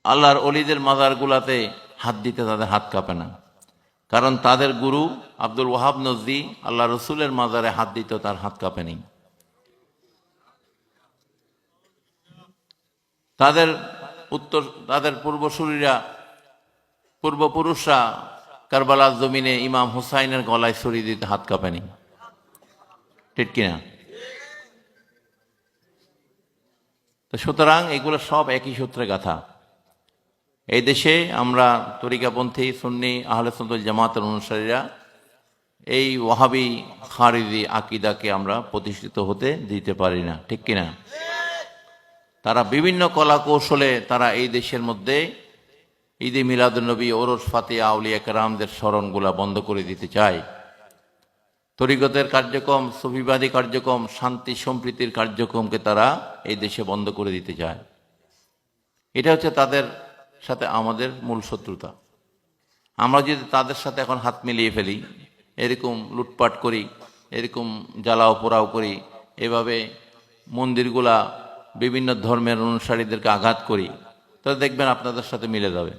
আল্লাহর অলিদের মাজারগুলাতে হাত দিতে তাদের হাত কাঁপে না, কারণ তাদের গুরু আব্দুল ওয়াহাব নজদি আল্লাহ রসুলের মাজারে হাত দিত, তার হাত কাঁপেনি। তাদের পূর্বপুরুষরা কারবালার জমিনে ইমাম হুসাইনের গলায় ছুরি দিতে হাত কাঁপেনি, ঠিক কিনা? তো সুতরাং এগুলো সব একই সূত্রে গাথা। এই দেশে আমরা তরিকাপন্থী সুন্নি আহলে সুন্নাত জামাতের অনুসারীরা এই ওয়াহাবি খারিজি আকীদাকে আমরা প্রতিষ্ঠিত হতে দিতে পারি না, ঠিক কিনা? তারা বিভিন্ন কলা কৌশলে তারা এই দেশের মধ্যে ঈদে মিলাদুন্নবী, ওরস ফাতিহা, আউলিয়া কেরামদের স্মরণগুলা বন্ধ করে দিতে চায়। তরিকতের কার্যক্রম, সুফিবাদী কার্যক্রম, শান্তি সম্প্রীতির কার্যক্রমকে তারা এই দেশে বন্ধ করে দিতে চায়। এটা হচ্ছে তাদের সাথে আমাদের মূল শত্রুতা। আমরা যদি তাদের সাথে এখন হাত মিলিয়ে ফেলি, এরকম লুটপাট করি, এরকম জ্বালাও পোড়াও করি, এভাবে মন্দিরগুলা বিভিন্ন ধর্মের অনুসারীদেরকে আঘাত করি, তাহলে দেখবেন আপনাদের সাথে মিলে যাবে।